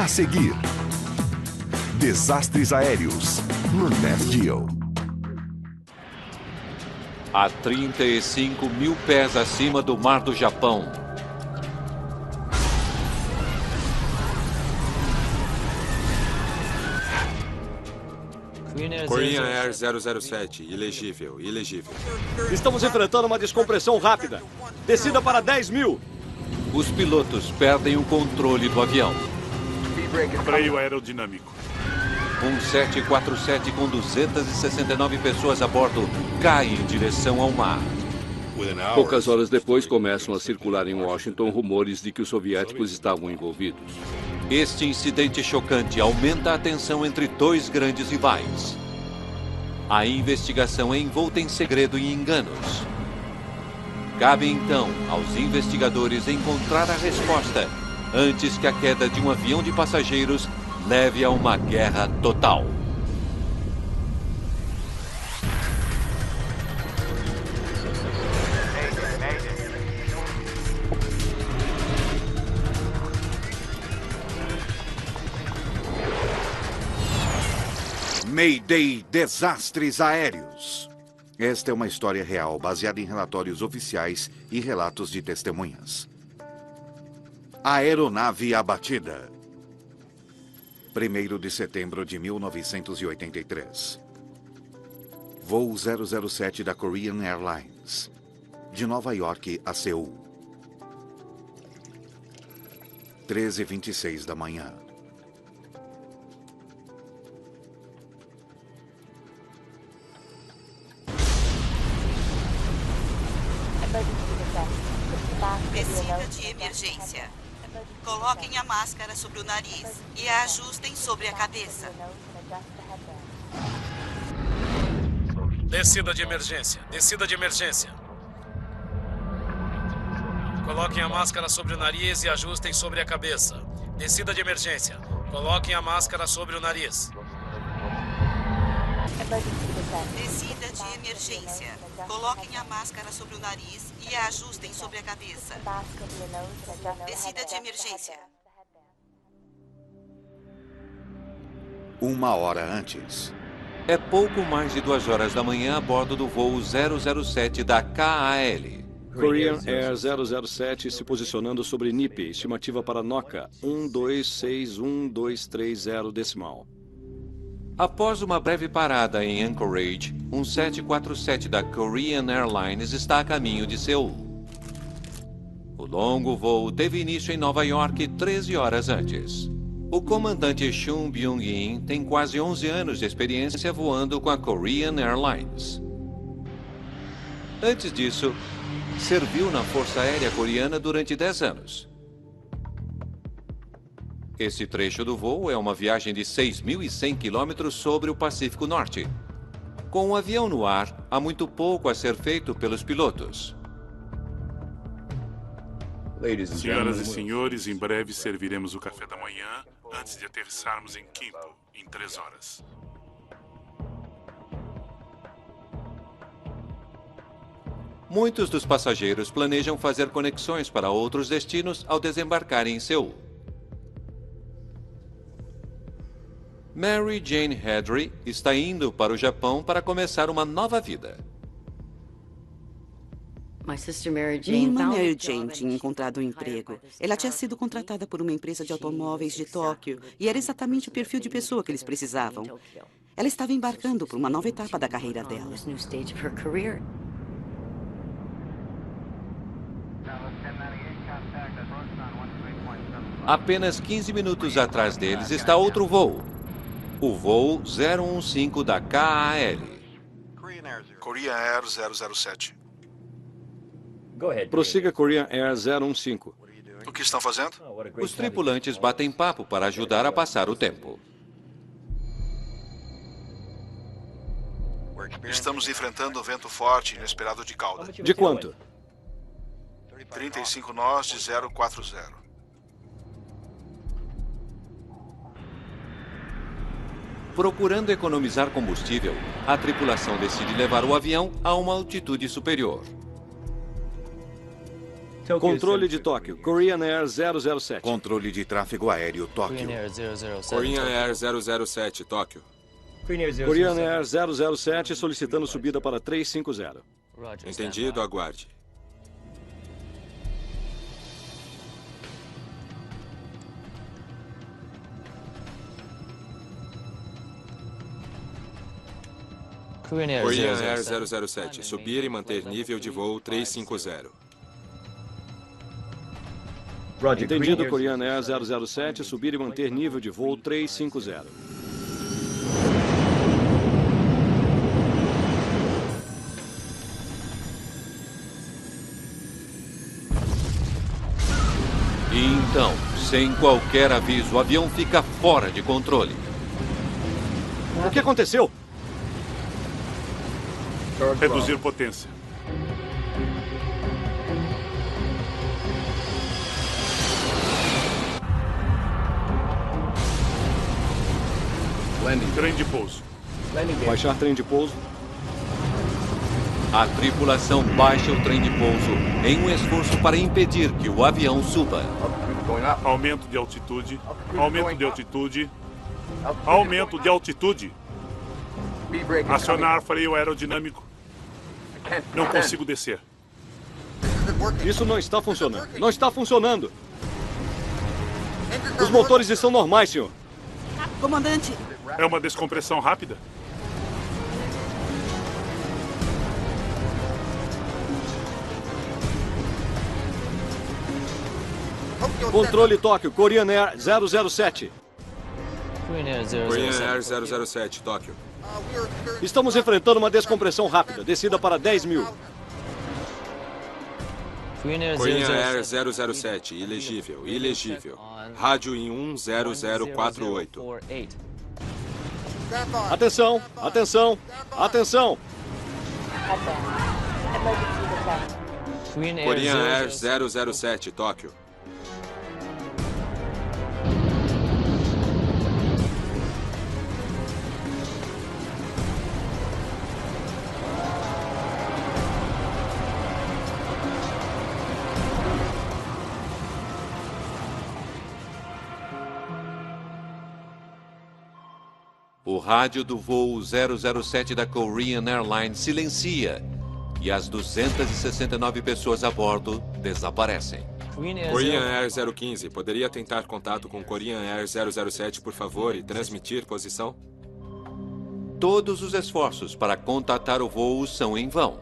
A seguir, desastres aéreos no Nat Geo. A 35 mil pés acima do mar do Japão. Korean Air 007, ilegível, ilegível. Estamos enfrentando uma descompressão rápida. Descida para 10 mil. Os pilotos perdem o controle do avião. Freio aerodinâmico. Um 747 com 269 pessoas a bordo cai em direção ao mar. Poucas horas depois, começam a circular em Washington rumores de que os soviéticos estavam envolvidos. Este incidente chocante aumenta a tensão entre dois grandes rivais. A investigação é envolta em segredo e enganos. Cabe então aos investigadores encontrar a resposta antes que a queda de um avião de passageiros leve a uma guerra total. Mayday Desastres Aéreos. Esta é uma história real, baseada em relatórios oficiais e relatos de testemunhas. Aeronave abatida. 1º de setembro de 1983. Voo 007 da Korean Airlines, de Nova York a Seul. 13h26 da manhã. Descida de emergência. Coloquem a máscara sobre o nariz e a ajustem sobre a cabeça. Descida de emergência. Descida de emergência. Coloquem a máscara sobre o nariz e ajustem sobre a cabeça. Descida de emergência. Coloquem a máscara sobre o nariz. Descida de emergência. Coloquem a máscara sobre o nariz e a ajustem sobre a cabeça. Descida de emergência. 1 hora antes. É pouco mais de 2 horas da manhã a bordo do voo 007 da KAL. Korean Air 007 se posicionando sobre NIP, estimativa para NOCA 12612330 decimal. Após uma breve parada em Anchorage, um 747 da Korean Airlines está a caminho de Seul. O longo voo teve início em Nova York 13 horas antes. O comandante Chun Byung-in tem quase 11 anos de experiência voando com a Korean Airlines. Antes disso, serviu na Força Aérea Coreana durante 10 anos. Esse trecho do voo é uma viagem de 6.100 quilômetros sobre o Pacífico Norte. Com o avião no ar, há muito pouco a ser feito pelos pilotos. Senhoras e senhores, em breve serviremos o café da manhã antes de aterrissarmos em Kimpo, em 3 horas. Muitos dos passageiros planejam fazer conexões para outros destinos ao desembarcarem em Seul. Mary Jane Hedry está indo para o Japão para começar uma nova vida. Minha irmã Mary Jane tinha encontrado um emprego. Ela tinha sido contratada por uma empresa de automóveis de Tóquio e era exatamente o perfil de pessoa que eles precisavam. Ela estava embarcando para uma nova etapa da carreira dela. Apenas 15 minutos atrás deles está outro voo. O voo 015 da KAL. Korean Air 007. Prossiga Korean Air 015. O que estão fazendo? Os tripulantes batem papo para ajudar a passar o tempo. Estamos enfrentando um vento forte e inesperado de cauda. De quanto? 35 nós de 040. Procurando economizar combustível, a tripulação decide levar o avião a uma altitude superior. Controle de Tóquio, Korean Air 007. Controle de tráfego aéreo, Tóquio. Korean Air 007, Tóquio. Korean Air 007 solicitando subida para 350. Entendido, aguarde. Korean Air 007, subir e manter nível de voo 350. Entendido, Korean Air 007, subir e manter nível de voo 350. E então, sem qualquer aviso, o avião fica fora de controle. O que aconteceu? Reduzir potência. Trem de pouso. Baixar trem de pouso. A tripulação baixa o trem de pouso em um esforço para impedir que o avião suba. Aumento de altitude. Aumento de altitude. Aumento de altitude. Acionar freio aerodinâmico. Não consigo descer. Isso não está funcionando. Não está funcionando. Os motores estão normais, senhor. Comandante. É uma descompressão rápida? Controle Tóquio, Korean Air 007. Korean Air 007, Tóquio. Estamos enfrentando uma descompressão rápida. Descida para 10.000. Korean Air 007, ilegível, ilegível. Rádio em 10048. Atenção, atenção, atenção. Korean Air 007, Tóquio. O rádio do voo 007 da Korean Airlines silencia e as 269 pessoas a bordo desaparecem. Korean Air 015, poderia tentar contato com Korean Air 007, por favor, e transmitir posição? Todos os esforços para contatar o voo são em vão.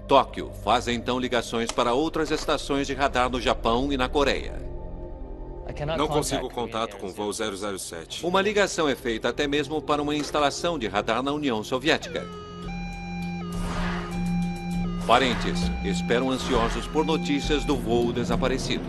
Tóquio faz então ligações para outras estações de radar no Japão e na Coreia. Não consigo contato com o voo 007. Uma ligação é feita até mesmo para uma instalação de radar na União Soviética. Parentes esperam ansiosos por notícias do voo desaparecido.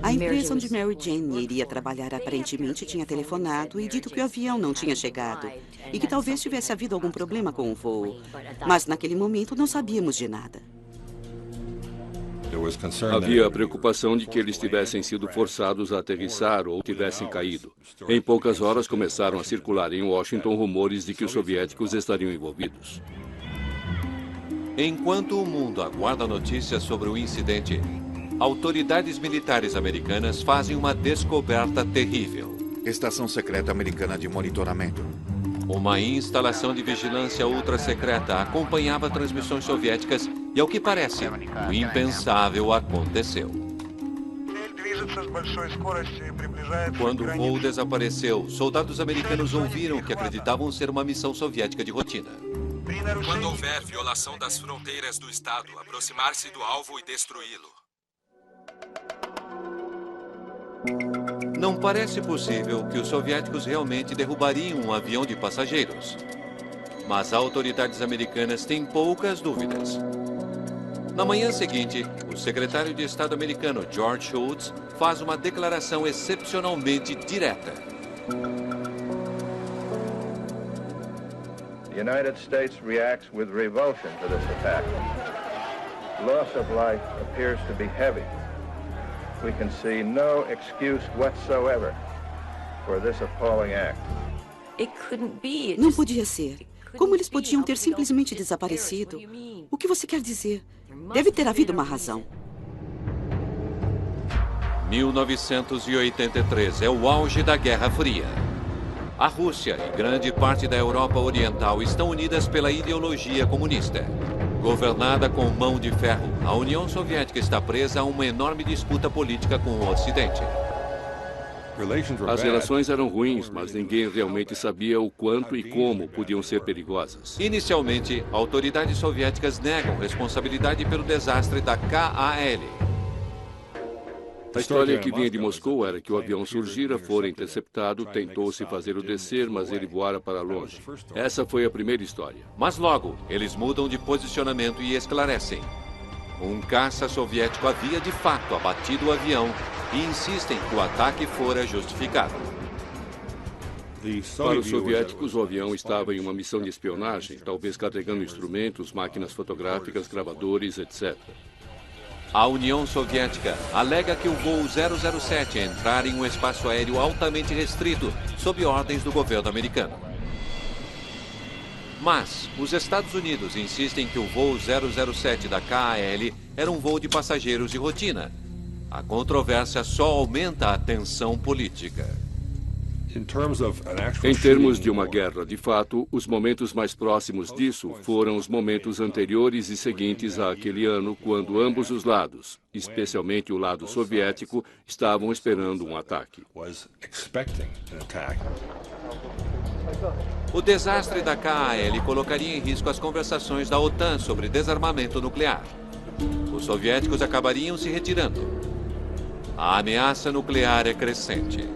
A empresa onde Mary Jane iria trabalhar aparentemente tinha telefonado e dito que o avião não tinha chegado e que talvez tivesse havido algum problema com o voo. Mas naquele momento não sabíamos de nada. Havia a preocupação de que eles tivessem sido forçados a aterrissar ou tivessem caído. Em poucas horas começaram a circular em Washington rumores de que os soviéticos estariam envolvidos. Enquanto o mundo aguarda notícias sobre o incidente, autoridades militares americanas fazem uma descoberta terrível. Estação secreta americana de monitoramento. Uma instalação de vigilância ultra-secreta acompanhava transmissões soviéticas e, ao que parece, o impensável aconteceu. Quando o voo desapareceu, soldados americanos ouviram o que acreditavam ser uma missão soviética de rotina. Quando houver violação das fronteiras do Estado, aproximar-se do alvo e destruí-lo. Não parece possível que os soviéticos realmente derrubariam um avião de passageiros. Mas autoridades americanas têm poucas dúvidas. Na manhã seguinte, o secretário de Estado americano George Shultz faz uma declaração excepcionalmente direta. The United States reacts with revulsion to this attack. Loss of life appears to be heavy. We can see no excuse whatsoever for this appalling act. Não podia ser. Como eles podiam ter simplesmente desaparecido? O que você quer dizer? Deve ter havido uma razão. 1983 é o auge da Guerra Fria. A Rússia e grande parte da Europa Oriental estão unidas pela ideologia comunista. Governada com mão de ferro, a União Soviética está presa a uma enorme disputa política com o Ocidente. As relações eram ruins, mas ninguém realmente sabia o quanto e como podiam ser perigosas. Inicialmente, autoridades soviéticas negam responsabilidade pelo desastre da KAL. A história que vinha de Moscou era que o avião surgira, fora interceptado, tentou-se fazê-lo descer, mas ele voara para longe. Essa foi a primeira história. Mas logo, eles mudam de posicionamento e esclarecem. Um caça soviético havia de fato abatido o avião e insistem que o ataque fora justificado. Para os soviéticos, o avião estava em uma missão de espionagem, talvez carregando instrumentos, máquinas fotográficas, gravadores, etc. A União Soviética alega que o voo 007 entrara em um espaço aéreo altamente restrito, sob ordens do governo americano. Mas os Estados Unidos insistem que o voo 007 da KAL era um voo de passageiros de rotina. A controvérsia só aumenta a tensão política. Em termos de uma guerra, de fato, os momentos mais próximos disso foram os momentos anteriores e seguintes àquele ano, quando ambos os lados, especialmente o lado soviético, estavam esperando um ataque. O desastre da KAL colocaria em risco as conversações da OTAN sobre desarmamento nuclear. Os soviéticos acabariam se retirando. A ameaça nuclear é crescente.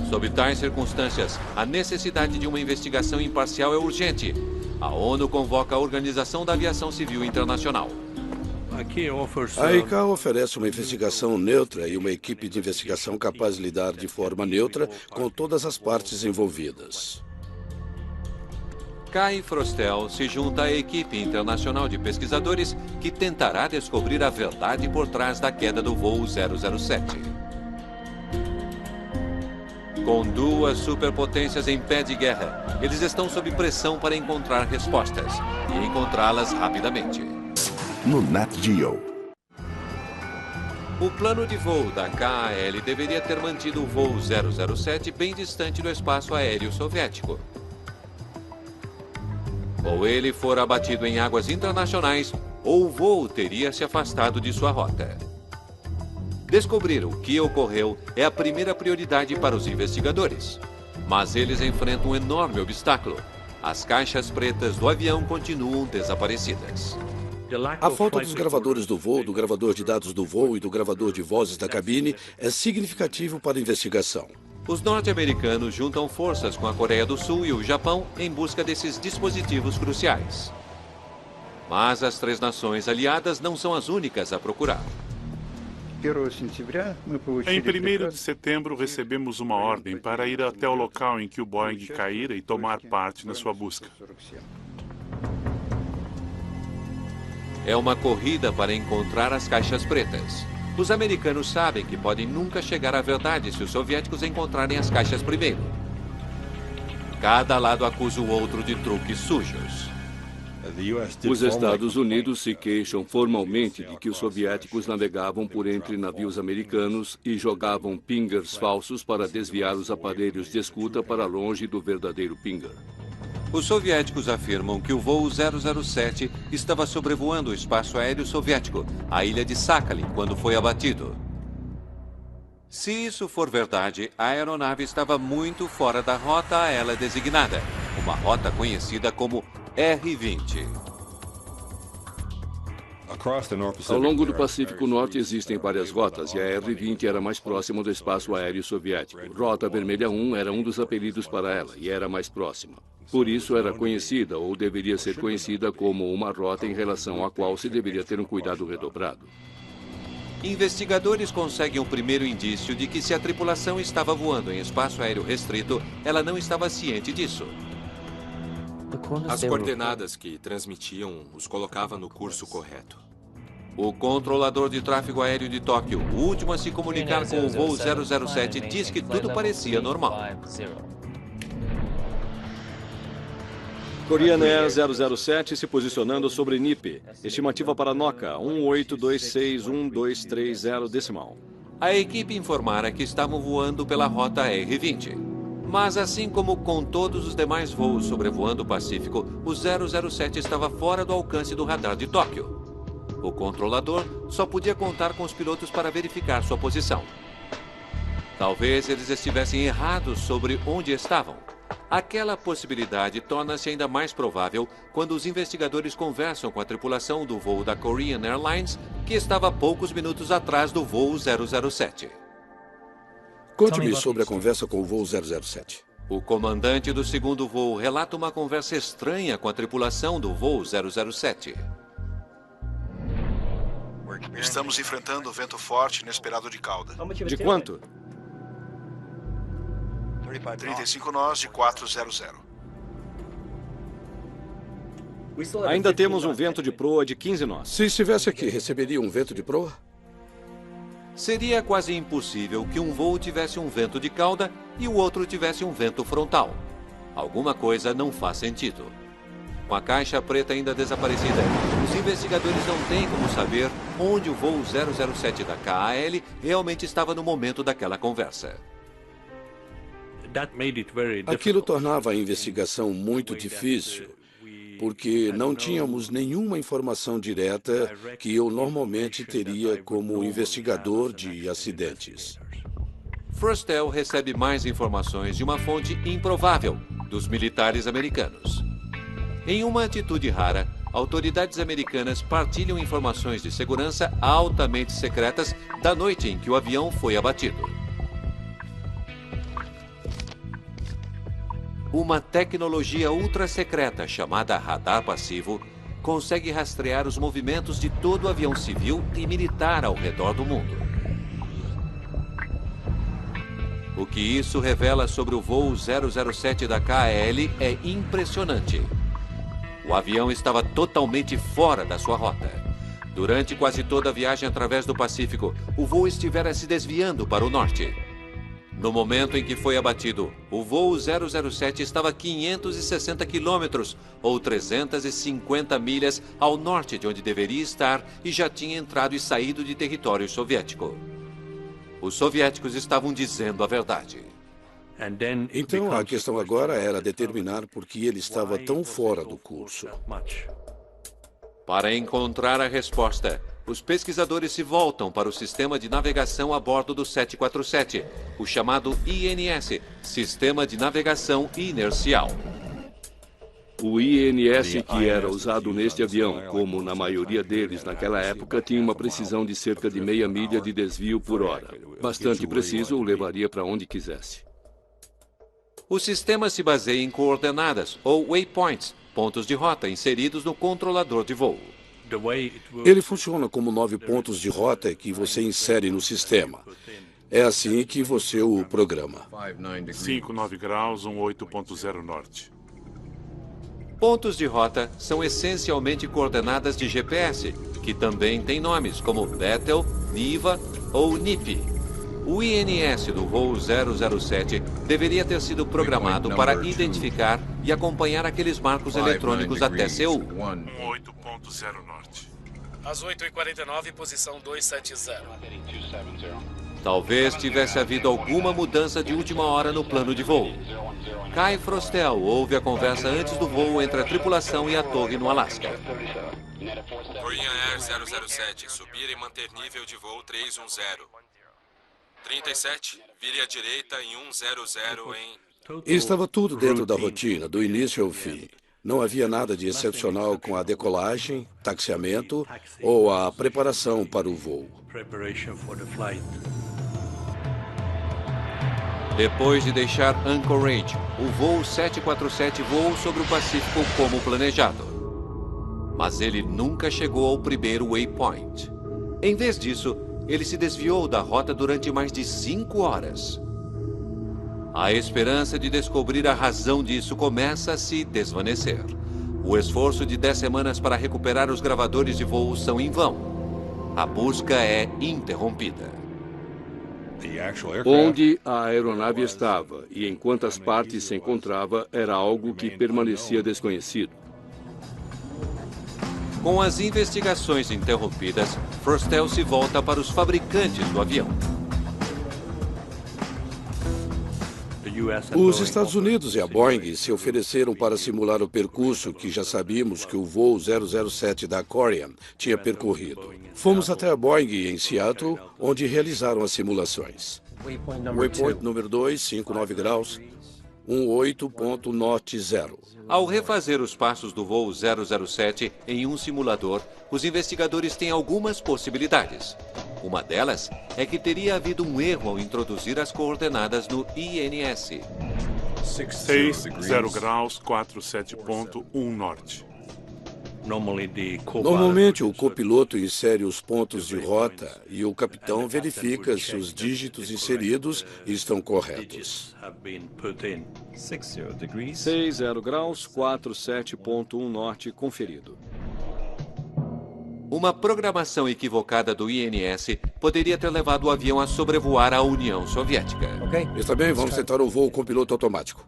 Sob tais circunstâncias, a necessidade de uma investigação imparcial é urgente. A ONU convoca a Organização da Aviação Civil Internacional. A ICAO oferece uma investigação neutra e uma equipe de investigação capaz de lidar de forma neutra com todas as partes envolvidas. Kai Frostel se junta à equipe internacional de pesquisadores que tentará descobrir a verdade por trás da queda do voo 007. Com duas superpotências em pé de guerra, eles estão sob pressão para encontrar respostas e encontrá-las rapidamente. No Nat Geo. O plano de voo da KAL deveria ter mantido o voo 007 bem distante do espaço aéreo soviético. Ou ele for abatido em águas internacionais, ou o voo teria se afastado de sua rota. Descobrir o que ocorreu é a primeira prioridade para os investigadores. Mas eles enfrentam um enorme obstáculo. As caixas pretas do avião continuam desaparecidas. A falta dos gravadores do voo, do gravador de dados do voo e do gravador de vozes da cabine é significativo para a investigação. Os norte-americanos juntam forças com a Coreia do Sul e o Japão em busca desses dispositivos cruciais. Mas as três nações aliadas não são as únicas a procurar. Em 1º de setembro, recebemos uma ordem para ir até o local em que o Boeing caíra e tomar parte na sua busca. É uma corrida para encontrar as caixas pretas. Os americanos sabem que podem nunca chegar à verdade se os soviéticos encontrarem as caixas primeiro. Cada lado acusa o outro de truques sujos. Os Estados Unidos se queixam formalmente de que os soviéticos navegavam por entre navios americanos e jogavam pingers falsos para desviar os aparelhos de escuta para longe do verdadeiro pinger. Os soviéticos afirmam que o voo 007 estava sobrevoando o espaço aéreo soviético, a ilha de Sakhalin, quando foi abatido. Se isso for verdade, a aeronave estava muito fora da rota a ela designada, uma rota conhecida como R-20. Ao longo do Pacífico Norte existem várias rotas e a R-20 era mais próxima do espaço aéreo soviético. Rota Vermelha 1 era um dos apelidos para ela e era mais próxima. Por isso era conhecida ou deveria ser conhecida como uma rota em relação à qual se deveria ter um cuidado redobrado. Investigadores conseguem o primeiro indício de que se a tripulação estava voando em espaço aéreo restrito, ela não estava ciente disso. As coordenadas que transmitiam os colocava no curso correto. O controlador de tráfego aéreo de Tóquio, o último a se comunicar com o voo 007, diz que tudo parecia normal. Korean Air 007 se posicionando sobre NIP. Estimativa para NOCA 182612330 decimal. A equipe informara que estavam voando pela rota R-20. Mas assim como com todos os demais voos sobrevoando o Pacífico, o 007 estava fora do alcance do radar de Tóquio. O controlador só podia contar com os pilotos para verificar sua posição. Talvez eles estivessem errados sobre onde estavam. Aquela possibilidade torna-se ainda mais provável quando os investigadores conversam com a tripulação do voo da Korean Airlines, que estava poucos minutos atrás do voo 007. Conte-me sobre a conversa com o voo 007. O comandante do segundo voo relata uma conversa estranha com a tripulação do voo 007. Estamos enfrentando vento forte inesperado de cauda. De quanto? 35 nós de 400. Ainda temos um vento de proa de 15 nós. Se estivesse aqui, receberia um vento de proa? Seria quase impossível que um voo tivesse um vento de cauda e o outro tivesse um vento frontal. Alguma coisa não faz sentido. Com a caixa preta ainda desaparecida, os investigadores não têm como saber onde o voo 007 da KAL realmente estava no momento daquela conversa. Aquilo tornava a investigação muito difícil, porque não tínhamos nenhuma informação direta que eu normalmente teria como investigador de acidentes. Frostel recebe mais informações de uma fonte improvável, dos militares americanos. Em uma atitude rara, autoridades americanas partilham informações de segurança altamente secretas da noite em que o avião foi abatido. Uma tecnologia ultra secreta chamada radar passivo consegue rastrear os movimentos de todo o avião civil e militar ao redor do mundo. O que isso revela sobre o voo 007 da KAL é impressionante. O avião estava totalmente fora da sua rota. Durante quase toda a viagem através do Pacífico, o voo estivera se desviando para o norte. No momento em que foi abatido, o voo 007 estava a 560 quilômetros, ou 350 milhas, ao norte de onde deveria estar e já tinha entrado e saído de território soviético. Os soviéticos estavam dizendo a verdade. Então, a questão agora era determinar por que ele estava tão fora do curso. Para encontrar a resposta, os pesquisadores se voltam para o sistema de navegação a bordo do 747, o chamado INS, Sistema de Navegação Inercial. O INS que era usado neste avião, como na maioria deles naquela época, tinha uma precisão de cerca de meia milha de desvio por hora. Bastante preciso, o levaria para onde quisesse. O sistema se baseia em coordenadas, ou waypoints, pontos de rota inseridos no controlador de voo. Ele funciona como 9 pontos de rota que você insere no sistema. É assim que você o programa. 59 graus, 18.0 norte. Pontos de rota são essencialmente coordenadas de GPS, que também têm nomes como Bethel, Niva ou NIP. O INS do voo 007 deveria ter sido programado para identificar e acompanhar aqueles marcos eletrônicos até Seul. 18.0 norte. Às 8h49, posição 270. Talvez tivesse havido alguma mudança de última hora no plano de voo. Kai Frostel ouve a conversa antes do voo entre a tripulação e a torre no Alasca. Korean Air 007, subir e manter nível de voo 310. 37, vire à direita em 100 em... Estava tudo dentro da rotina, do início ao fim. Não havia nada de excepcional com a decolagem, taxiamento ou a preparação para o voo. Depois de deixar Anchorage, o voo 747 voou sobre o Pacífico como planejado. Mas ele nunca chegou ao primeiro waypoint. Em vez disso, ele se desviou da rota durante mais de 5 horas. A esperança de descobrir a razão disso começa a se desvanecer. O esforço de 10 semanas para recuperar os gravadores de voo são em vão. A busca é interrompida. Onde a aeronave estava e em quantas partes se encontrava era algo que permanecia desconhecido. Com as investigações interrompidas, Frostel se volta para os fabricantes do avião. Os Estados Unidos e a Boeing se ofereceram para simular o percurso que já sabíamos que o voo 007 da Korean tinha percorrido. Fomos até a Boeing em Seattle, onde realizaram as simulações. Waypoint número 2, 59 graus, 18.0. Ao refazer os passos do voo 007 em um simulador, os investigadores têm algumas possibilidades. Uma delas é que teria havido um erro ao introduzir as coordenadas no INS. 60 graus, 47.1 norte. Normalmente, o copiloto insere os pontos de rota e o capitão verifica se os dígitos inseridos estão corretos. 60 graus, 47.1 norte conferido. Uma programação equivocada do INS poderia ter levado o avião a sobrevoar a União Soviética. Está bem, vamos tentar o voo com piloto automático.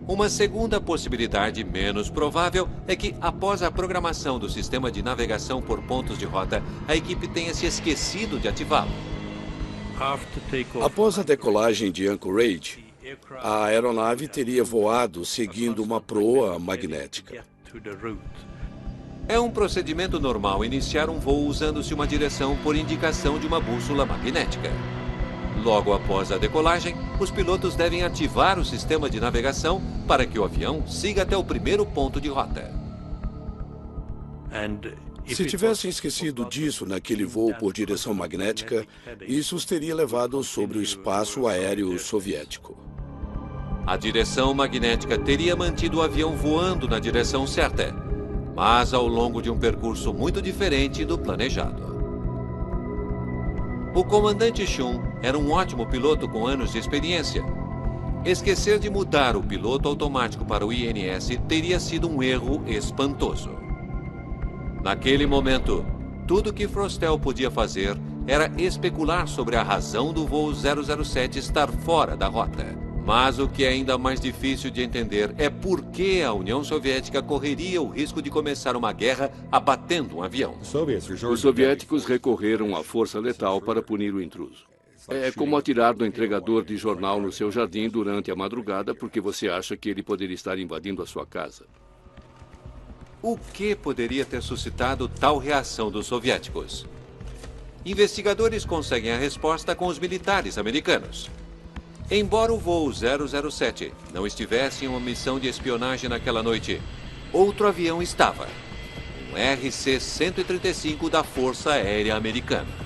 Uma segunda possibilidade menos provável é que, após a programação do sistema de navegação por pontos de rota, a equipe tenha se esquecido de ativá-lo. Após a decolagem de Anchorage, a aeronave teria voado seguindo uma proa magnética. É um procedimento normal iniciar um voo usando-se uma direção por indicação de uma bússola magnética. Logo após a decolagem, os pilotos devem ativar o sistema de navegação para que o avião siga até o primeiro ponto de rota. Se tivessem esquecido disso naquele voo por direção magnética, isso os teria levado sobre o espaço aéreo soviético. A direção magnética teria mantido o avião voando na direção certa, mas ao longo de um percurso muito diferente do planejado. O comandante Shum era um ótimo piloto com anos de experiência. Esquecer de mudar o piloto automático para o INS teria sido um erro espantoso. Naquele momento, tudo que Frostel podia fazer era especular sobre a razão do voo 007 estar fora da rota. Mas o que é ainda mais difícil de entender é por que a União Soviética correria o risco de começar uma guerra abatendo um avião. Os soviéticos recorreram à força letal para punir o intruso. É como atirar no entregador de jornal no seu jardim durante a madrugada porque você acha que ele poderia estar invadindo a sua casa. O que poderia ter suscitado tal reação dos soviéticos? Investigadores conseguem a resposta com os militares americanos. Embora o voo 007 não estivesse em uma missão de espionagem naquela noite, outro avião estava. Um RC-135 da Força Aérea Americana.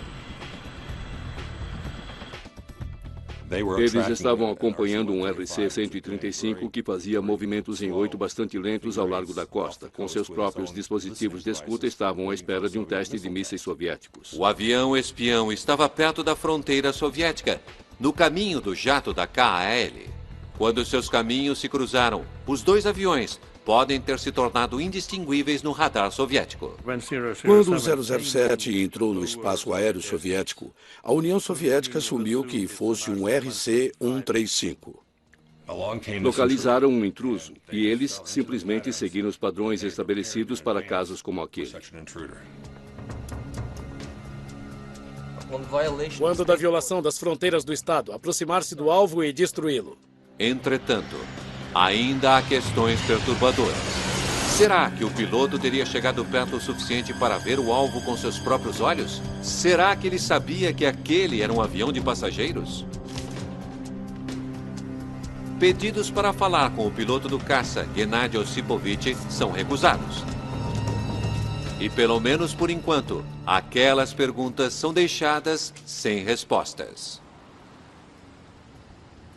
Eles estavam acompanhando um RC-135 que fazia movimentos em 8 bastante lentos ao largo da costa. Com seus próprios dispositivos de escuta, estavam à espera de um teste de mísseis soviéticos. O avião espião estava perto da fronteira soviética, no caminho do jato da KAL. Quando seus caminhos se cruzaram, os dois aviões podem ter se tornado indistinguíveis no radar soviético. Quando o 007 entrou no espaço aéreo soviético, a União Soviética assumiu que fosse um RC-135. Localizaram um intruso e eles simplesmente seguiram os padrões estabelecidos para casos como aquele. Quando da violação das fronteiras do Estado, aproximar-se do alvo e destruí-lo. Entretanto, ainda há questões perturbadoras. Será que o piloto teria chegado perto o suficiente para ver o alvo com seus próprios olhos? Será que ele sabia que aquele era um avião de passageiros? Pedidos para falar com o piloto do caça, Gennady Osipovich, são recusados. E pelo menos por enquanto, aquelas perguntas são deixadas sem respostas.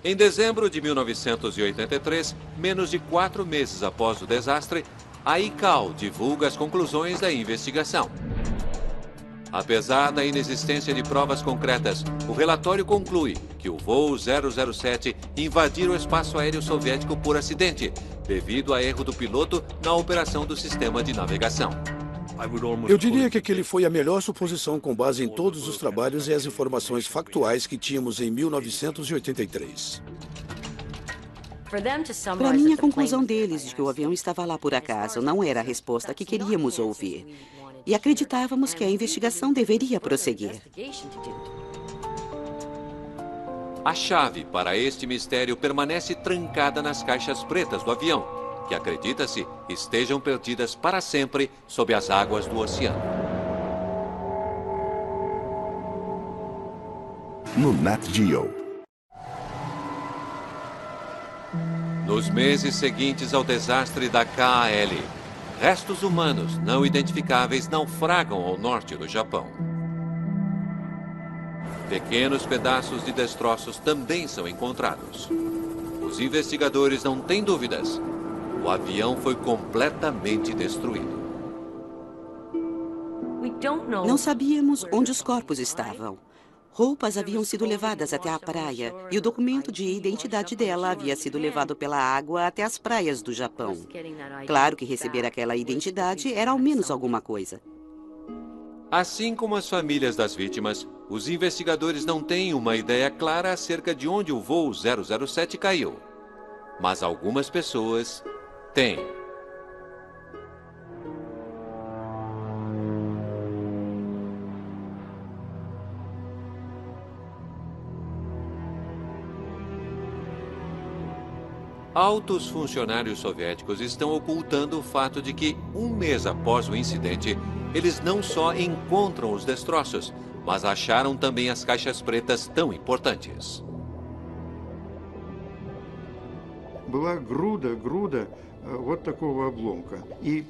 Em dezembro de 1983, menos de 4 meses após o desastre, a ICAO divulga as conclusões da investigação. Apesar da inexistência de provas concretas, o relatório conclui que o voo 007 invadiu o espaço aéreo soviético por acidente, devido a erro do piloto na operação do sistema de navegação. Eu diria que aquele foi a melhor suposição com base em todos os trabalhos e as informações factuais que tínhamos em 1983. Para mim, a conclusão deles de que o avião estava lá por acaso não era a resposta que queríamos ouvir. E acreditávamos que a investigação deveria prosseguir. A chave para este mistério permanece trancada nas caixas pretas do avião, que acredita-se estejam perdidas para sempre sob as águas do oceano. No Nat Geo. Nos meses seguintes ao desastre da KAL, restos humanos não identificáveis naufragam ao norte do Japão. Pequenos pedaços de destroços também são encontrados. Os investigadores não têm dúvidas. O avião foi completamente destruído. Não sabíamos onde os corpos estavam. Roupas haviam sido levadas até a praia e o documento de identidade dela havia sido levado pela água até as praias do Japão. Claro que receber aquela identidade era ao menos alguma coisa. Assim como as famílias das vítimas, os investigadores não têm uma ideia clara acerca de onde o voo 007 caiu. Mas algumas pessoas têm. Altos funcionários soviéticos estão ocultando o fato de que, um mês após o incidente, eles não só encontram os destroços, mas acharam também as caixas pretas tão importantes.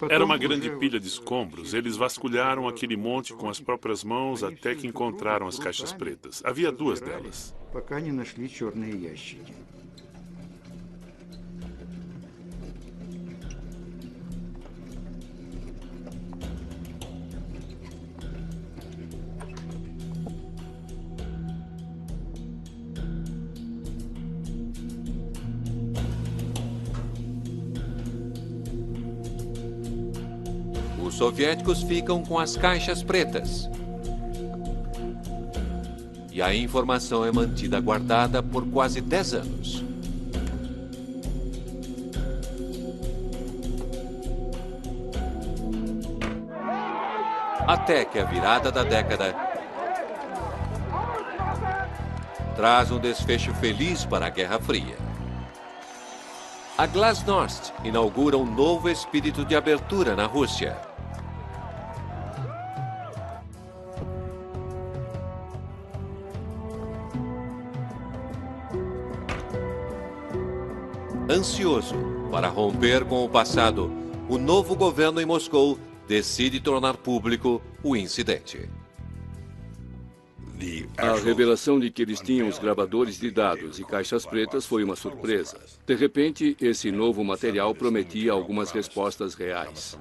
Era uma grande pilha de escombros. Eles vasculharam aquele monte com as próprias mãos até que encontraram as caixas pretas. Havia 2 delas. Os soviéticos ficam com as caixas pretas. E a informação é mantida guardada por quase 10 anos. Até que a virada da década traz um desfecho feliz para a Guerra Fria. A Glasnost inaugura um novo espírito de abertura na Rússia. Ansioso para romper com o passado, o novo governo em Moscou decide tornar público o incidente. A revelação de que eles tinham os gravadores de dados e caixas pretas foi uma surpresa. De repente, esse novo material prometia algumas respostas reais.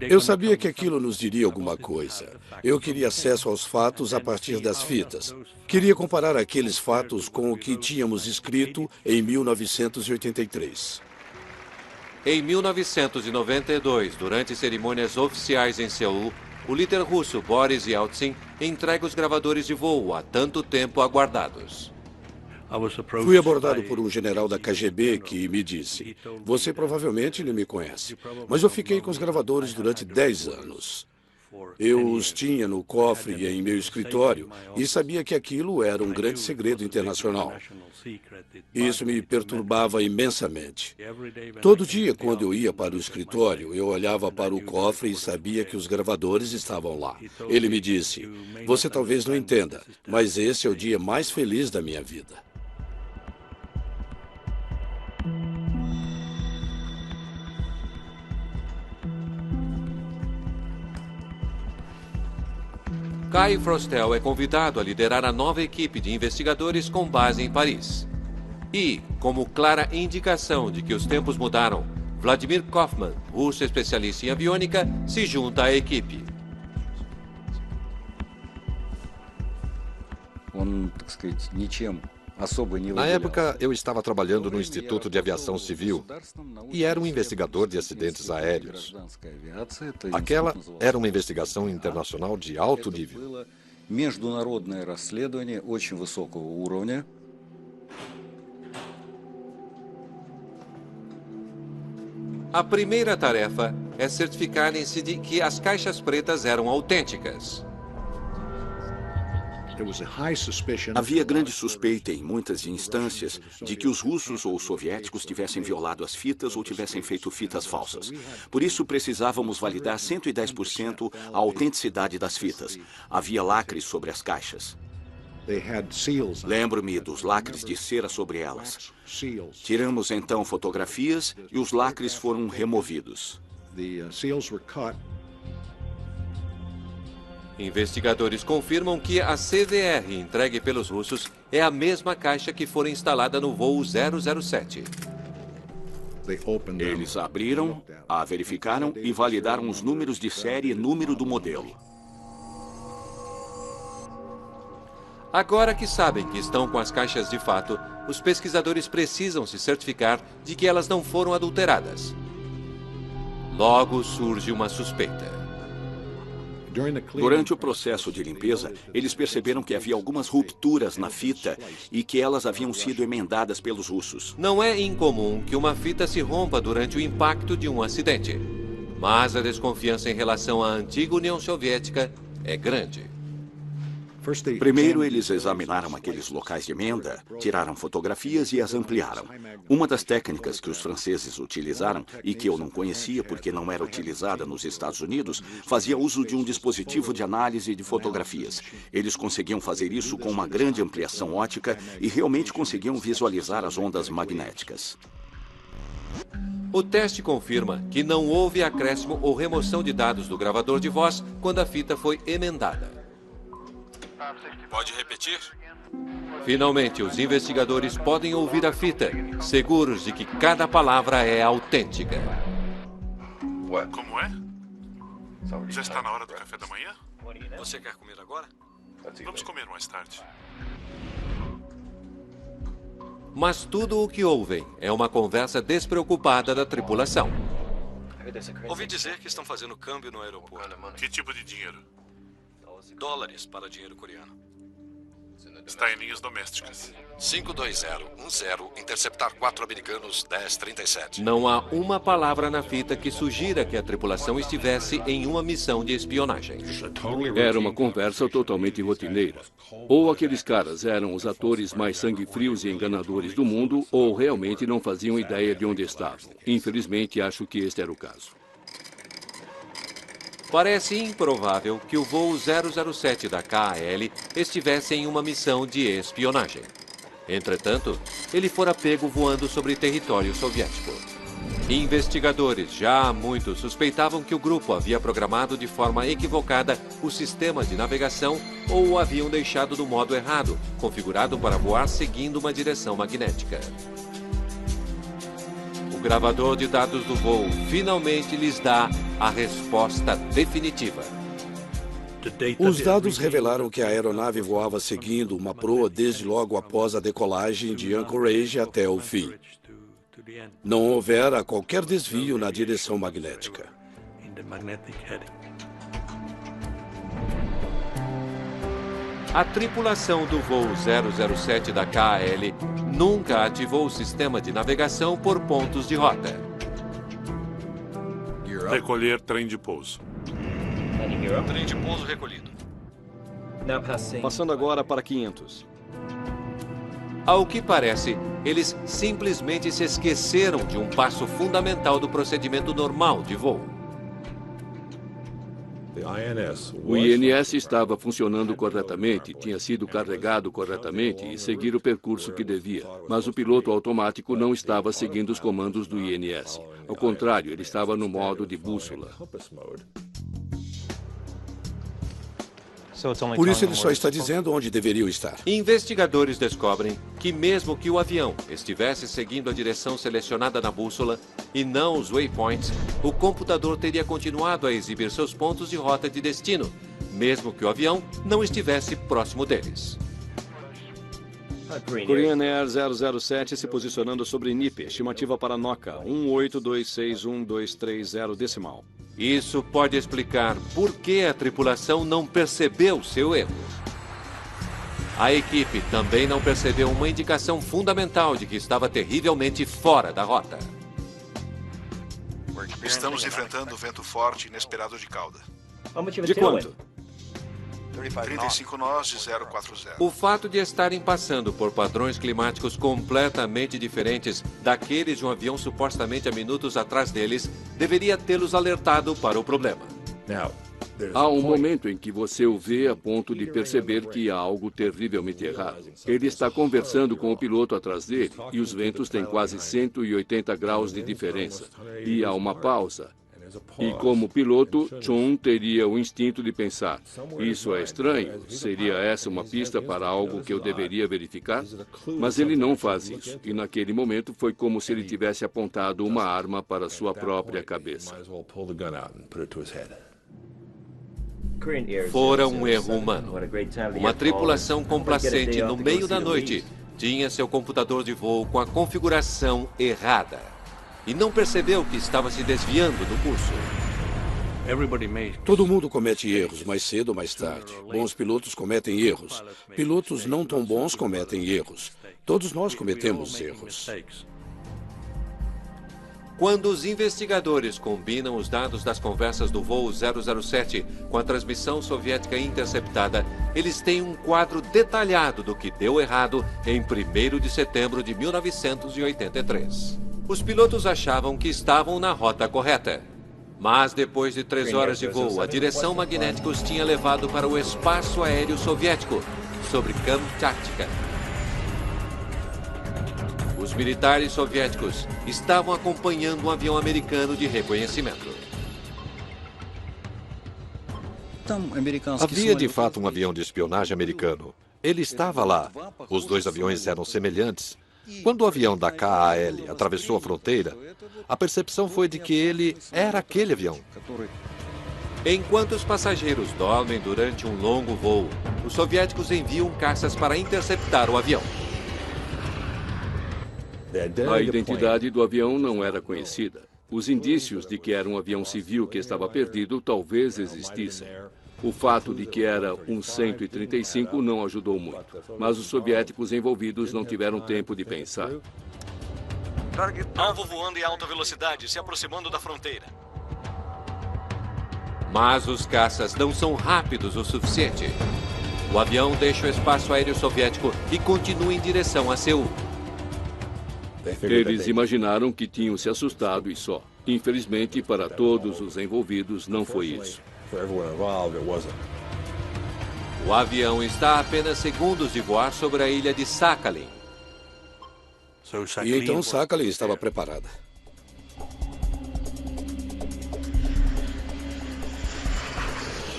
Eu sabia que aquilo nos diria alguma coisa. Eu queria acesso aos fatos a partir das fitas. Queria comparar aqueles fatos com o que tínhamos escrito em 1983. Em 1992, durante cerimônias oficiais em Seul, o líder russo Boris Yeltsin entrega os gravadores de voo há tanto tempo aguardados. Fui abordado por um general da KGB que me disse: "Você provavelmente não me conhece, mas eu fiquei com os gravadores durante 10 anos. Eu os tinha no cofre e em meu escritório e sabia que aquilo era um grande segredo internacional. Isso me perturbava imensamente. Todo dia, quando eu ia para o escritório, eu olhava para o cofre e sabia que os gravadores estavam lá. Ele me disse: "Você talvez não entenda, mas esse é o dia mais feliz da minha vida." Kai Frostel é convidado a liderar a nova equipe de investigadores com base em Paris. E, como clara indicação de que os tempos mudaram, Vladimir Kaufman, russo especialista em aviônica, se junta à equipe. Na época, eu estava trabalhando no Instituto de Aviação Civil e era um investigador de acidentes aéreos. Aquela era uma investigação internacional de alto nível. Международное расследование очень высокого уровня. A primeira tarefa é certificarem-se de que as caixas pretas eram autênticas. Havia grande suspeita em muitas instâncias de que os russos ou os soviéticos tivessem violado as fitas ou tivessem feito fitas falsas. Por isso, precisávamos validar 110% a autenticidade das fitas. Havia lacres sobre as caixas. Lembro-me dos lacres de cera sobre elas. Tiramos então fotografias e os lacres foram removidos. Investigadores confirmam que a CVR entregue pelos russos é a mesma caixa que fora instalada no voo 007. Eles abriram, a verificaram e validaram os números de série e número do modelo. Agora que sabem que estão com as caixas de fato, os pesquisadores precisam se certificar de que elas não foram adulteradas. Logo surge uma suspeita. Durante o processo de limpeza, eles perceberam que havia algumas rupturas na fita e que elas haviam sido emendadas pelos russos. Não é incomum que uma fita se rompa durante o impacto de um acidente, mas a desconfiança em relação à antiga União Soviética é grande. Primeiro, eles examinaram aqueles locais de emenda, tiraram fotografias e as ampliaram. Uma das técnicas que os franceses utilizaram, e que eu não conhecia porque não era utilizada nos Estados Unidos, fazia uso de um dispositivo de análise de fotografias. Eles conseguiam fazer isso com uma grande ampliação óptica e realmente conseguiam visualizar as ondas magnéticas. O teste confirma que não houve acréscimo ou remoção de dados do gravador de voz quando a fita foi emendada. Pode repetir? Finalmente, os investigadores podem ouvir a fita, seguros de que cada palavra é autêntica. Como é? Já está na hora do café da manhã? Você quer comer agora? Vamos comer mais tarde. Mas tudo o que ouvem é uma conversa despreocupada da tripulação. Ouvi dizer que estão fazendo câmbio no aeroporto. Que tipo de dinheiro? Dólares para dinheiro coreano. Está em linhas domésticas. 52010, interceptar 4 americanos, 1037. Não há uma palavra na fita que sugira que a tripulação estivesse em uma missão de espionagem. Era uma conversa totalmente rotineira. Ou aqueles caras eram os atores mais sangue-frios e enganadores do mundo, ou realmente não faziam ideia de onde estavam. Infelizmente, acho que este era o caso. Parece improvável que o voo 007 da KAL estivesse em uma missão de espionagem. Entretanto, ele fora pego voando sobre território soviético. Investigadores já há muito suspeitavam que o grupo havia programado de forma equivocada o sistema de navegação ou o haviam deixado no modo errado, configurado para voar seguindo uma direção magnética. O gravador de dados do voo finalmente lhes dá a resposta definitiva. Os dados revelaram que a aeronave voava seguindo uma proa desde logo após a decolagem de Anchorage até o fim. Não houvera qualquer desvio na direção magnética. A tripulação do voo 007 da KAL nunca ativou o sistema de navegação por pontos de rota. Recolher trem de pouso. Trem de pouso recolhido. Passando agora para 500. Ao que parece, eles simplesmente se esqueceram de um passo fundamental do procedimento normal de voo. O INS estava funcionando corretamente, tinha sido carregado corretamente e seguir o percurso que devia. Mas o piloto automático não estava seguindo os comandos do INS. Ao contrário, ele estava no modo de bússola. Por isso ele só está dizendo onde deveriam estar. Investigadores descobrem que mesmo que o avião estivesse seguindo a direção selecionada na bússola e não os waypoints, o computador teria continuado a exibir seus pontos de rota de destino, mesmo que o avião não estivesse próximo deles. Korean Air 007 se posicionando sobre NIP. Estimativa para NOCA 182612330 decimal. Isso pode explicar por que a tripulação não percebeu seu erro. A equipe também não percebeu uma indicação fundamental de que estava terrivelmente fora da rota. Estamos enfrentando vento forte inesperado de cauda. De quanto? 35 nós de 040. O fato de estarem passando por padrões climáticos completamente diferentes daqueles de um avião supostamente a minutos atrás deles deveria tê-los alertado para o problema. Há um momento em que você o vê a ponto de perceber que há algo terrivelmente errado. Ele está conversando com o piloto atrás dele e os ventos têm quase 180 graus de diferença. E há uma pausa. E como piloto, Chun teria o instinto de pensar: isso é estranho, seria essa uma pista para algo que eu deveria verificar? Mas ele não faz isso. E naquele momento foi como se ele tivesse apontado uma arma para sua própria cabeça. Fora um erro humano. Uma tripulação complacente no meio da noite tinha seu computador de voo com a configuração errada e não percebeu que estava se desviando do curso. Todo mundo comete erros, mais cedo ou mais tarde. Bons pilotos cometem erros. Pilotos não tão bons cometem erros. Todos nós cometemos erros. Quando os investigadores combinam os dados das conversas do voo 007 com a transmissão soviética interceptada, eles têm um quadro detalhado do que deu errado em 1º de setembro de 1983. Os pilotos achavam que estavam na rota correta. Mas depois de 3 horas de voo, a direção magnética os tinha levado para o espaço aéreo soviético, sobre Kamchatka. Os militares soviéticos estavam acompanhando um avião americano de reconhecimento. Havia de fato um avião de espionagem americano. Ele estava lá. Os 2 aviões eram semelhantes. Quando o avião da KAL atravessou a fronteira, a percepção foi de que ele era aquele avião. Enquanto os passageiros dormem durante um longo voo, os soviéticos enviam caças para interceptar o avião. A identidade do avião não era conhecida. Os indícios de que era um avião civil que estava perdido talvez existissem. O fato de que era um 135 não ajudou muito, mas os soviéticos envolvidos não tiveram tempo de pensar. Alvo voando em alta velocidade, se aproximando da fronteira. Mas os caças não são rápidos o suficiente. O avião deixa o espaço aéreo soviético e continua em direção a Seul. Eles imaginaram que tinham se assustado e só. Infelizmente, para todos os envolvidos, não foi isso. O avião está a apenas segundos de voar sobre a ilha de Sakhalin. E então Sakhalin estava preparada.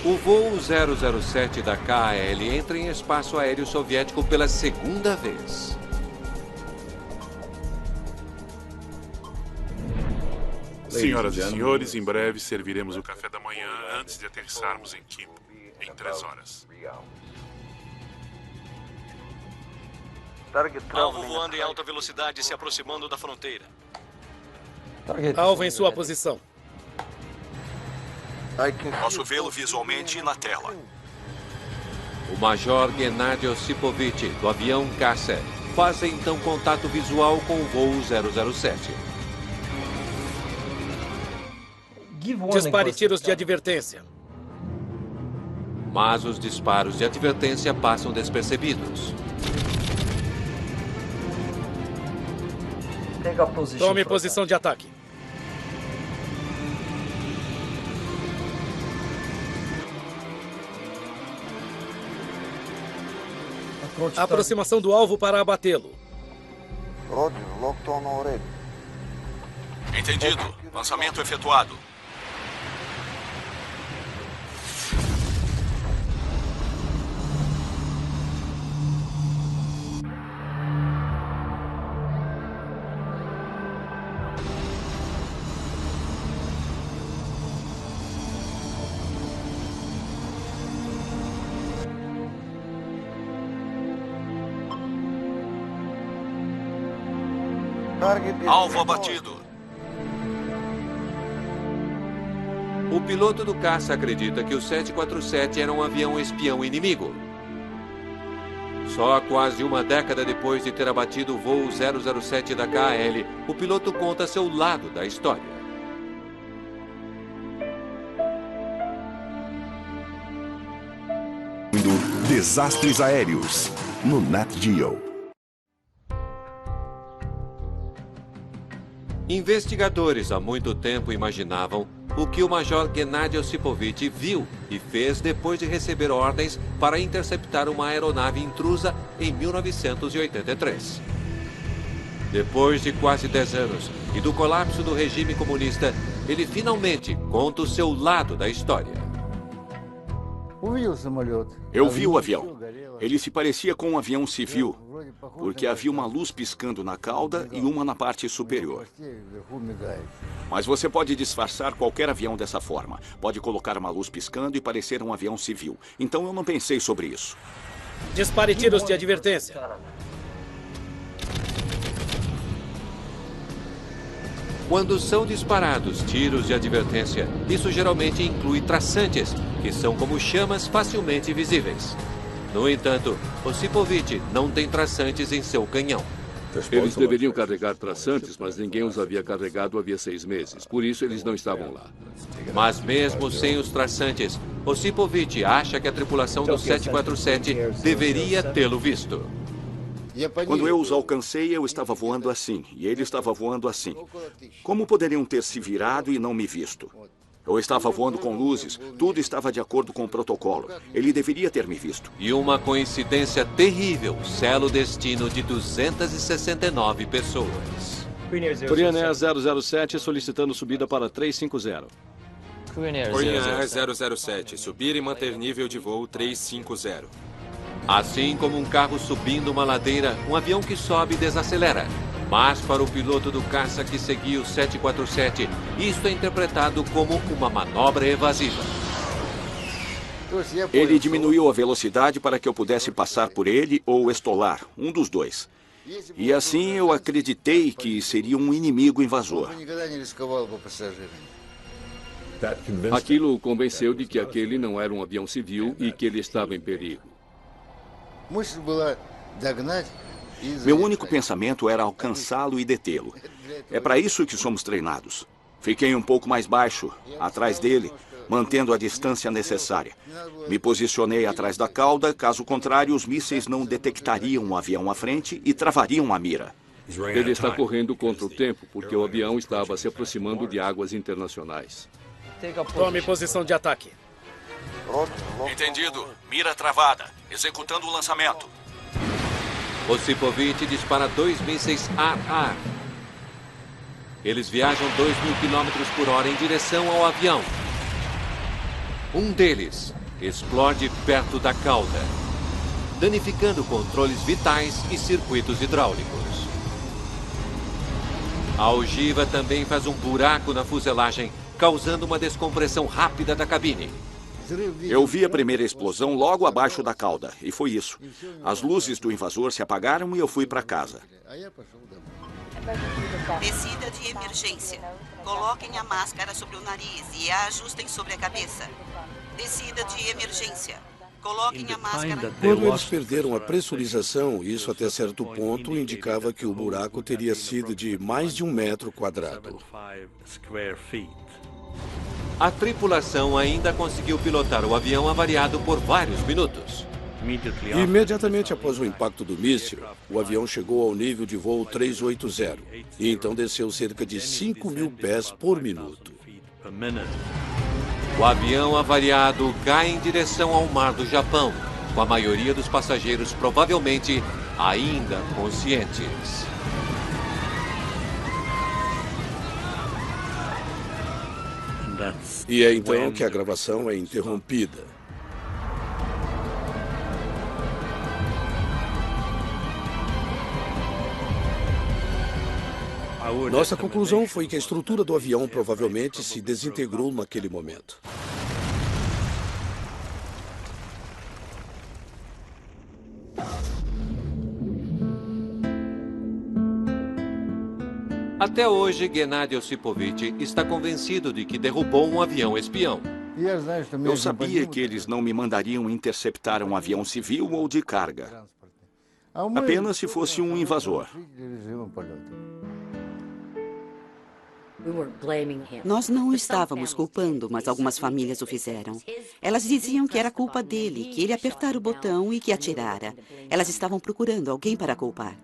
O voo 007 da KAL entra em espaço aéreo soviético pela segunda vez. Senhoras e senhores, em breve serviremos o café da manhã antes de aterrissarmos em Kimpo, em 3 horas. Alvo voando em alta velocidade, se aproximando da fronteira. Alvo em sua posição. Posso vê-lo visualmente na tela. O Major Gennady Osipovich, do avião caça, faz então contato visual com o voo 007. Dispare tiros de advertência. Mas os disparos de advertência passam despercebidos. Tome posição de ataque. Aproximação do alvo para abatê-lo. Entendido. Lançamento efetuado. Alvo abatido. O piloto do caça acredita que o 747 era um avião espião inimigo. Só quase uma década depois de ter abatido o voo 007 da KL, o piloto conta seu lado da história. Desastres aéreos no Nat Geo. Investigadores há muito tempo imaginavam o que o Major Gennady Osipovich viu e fez depois de receber ordens para interceptar uma aeronave intrusa em 1983. Depois de quase 10 anos e do colapso do regime comunista, ele finalmente conta o seu lado da história. Eu vi o avião. Ele se parecia com um avião civil, porque havia uma luz piscando na cauda e uma na parte superior. Mas você pode disfarçar qualquer avião dessa forma. Pode colocar uma luz piscando e parecer um avião civil. Então eu não pensei sobre isso. Dispare tiros de advertência. Quando são disparados tiros de advertência, isso geralmente inclui traçantes, que são como chamas facilmente visíveis. No entanto, Osipovich não tem traçantes em seu canhão. Eles deveriam carregar traçantes, mas ninguém os havia carregado havia 6 meses. Por isso, eles não estavam lá. Mas mesmo sem os traçantes, Osipovich acha que a tripulação do 747 deveria tê-lo visto. Quando eu os alcancei, eu estava voando assim, e ele estava voando assim. Como poderiam ter se virado e não me visto? Eu estava voando com luzes, tudo estava de acordo com o protocolo. Ele deveria ter me visto. E uma coincidência terrível sela o destino de 269 pessoas. Korean Air 007 solicitando subida para 350. Korean Air 007, subir e manter nível de voo 350. Assim como um carro subindo uma ladeira, um avião que sobe desacelera. Mas para o piloto do caça que seguia o 747, isto é interpretado como uma manobra evasiva. Ele diminuiu a velocidade para que eu pudesse passar por ele ou estolar, um dos dois. E assim eu acreditei que seria um inimigo invasor. Aquilo o convenceu de que aquele não era um avião civil e que ele estava em perigo. Meu único pensamento era alcançá-lo e detê-lo. É para isso que somos treinados. Fiquei um pouco mais baixo, atrás dele, mantendo a distância necessária. Me posicionei atrás da cauda, caso contrário, os mísseis não detectariam o avião à frente e travariam a mira. Ele está correndo contra o tempo, porque o avião estava se aproximando de águas internacionais. Tome posição de ataque. Entendido. Mira travada. Executando o lançamento. Osipovich dispara 2 mísseis ar-ar. Eles viajam 2.000 km/h em direção ao avião. Um deles explode perto da cauda, danificando controles vitais e circuitos hidráulicos. A ogiva também faz um buraco na fuselagem, causando uma descompressão rápida da cabine. Eu vi a primeira explosão logo abaixo da cauda, e foi isso. As luzes do invasor se apagaram e eu fui para casa. Descida de emergência. Coloquem a máscara sobre o nariz e a ajustem sobre a cabeça. Descida de emergência. Coloquem a máscara... Quando eles perderam a pressurização, isso até certo ponto indicava que o buraco teria sido de mais de 1 metro quadrado. A tripulação ainda conseguiu pilotar o avião avariado por vários minutos. Imediatamente após o impacto do míssil, o avião chegou ao nível de voo 380 e então desceu cerca de 5.000 pés por minuto. O avião avariado cai em direção ao mar do Japão, com a maioria dos passageiros provavelmente ainda conscientes. E é então que a gravação é interrompida. Nossa conclusão foi que a estrutura do avião provavelmente se desintegrou naquele momento. Até hoje, Gennady Osipovich está convencido de que derrubou um avião espião. Eu sabia que eles não me mandariam interceptar um avião civil ou de carga. Apenas se fosse um invasor. Nós não o estávamos culpando, mas algumas famílias o fizeram. Elas diziam que era culpa dele, que ele apertara o botão e que atirara. Elas estavam procurando alguém para culpar.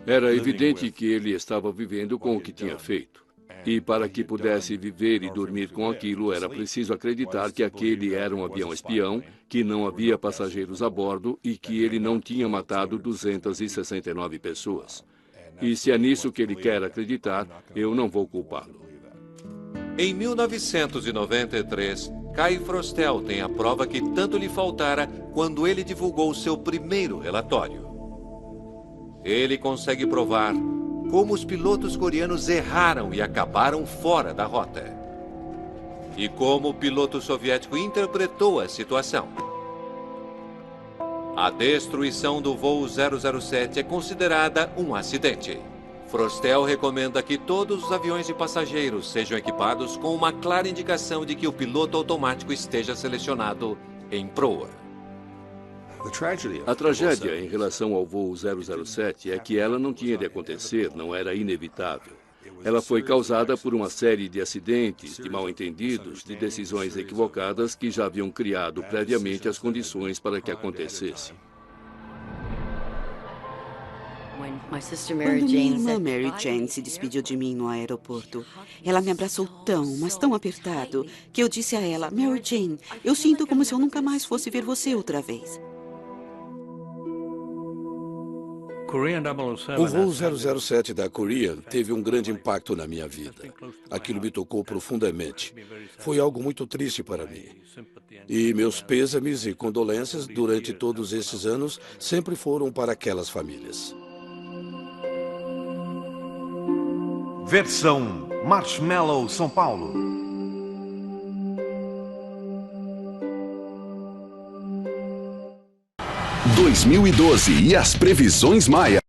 Era evidente que ele estava vivendo com o que tinha feito. E para que pudesse viver e dormir com aquilo, era preciso acreditar que aquele era um avião espião, que não havia passageiros a bordo e que ele não tinha matado 269 pessoas. E se é nisso que ele quer acreditar, eu não vou culpá-lo. Em 1993, Kai Frostel tem a prova que tanto lhe faltara quando ele divulgou seu primeiro relatório. Ele consegue provar como os pilotos coreanos erraram e acabaram fora da rota. E como o piloto soviético interpretou a situação. A destruição do voo 007 é considerada um acidente. Frostel recomenda que todos os aviões de passageiros sejam equipados com uma clara indicação de que o piloto automático esteja selecionado em proa. A tragédia em relação ao voo 007 é que ela não tinha de acontecer, não era inevitável. Ela foi causada por uma série de acidentes, de mal-entendidos, de decisões equivocadas que já haviam criado previamente as condições para que acontecesse. Quando minha irmã Mary Jane se despediu de mim no aeroporto, ela me abraçou tão, mas tão apertado, que eu disse a ela, Mary Jane, eu sinto como se eu nunca mais fosse ver você outra vez. O voo 007 da Korean teve um grande impacto na minha vida. Aquilo me tocou profundamente. Foi algo muito triste para mim. E meus pêsames e condolências durante todos esses anos sempre foram para aquelas famílias. Versão Marshmallow São Paulo. (2012) e as previsões Maia.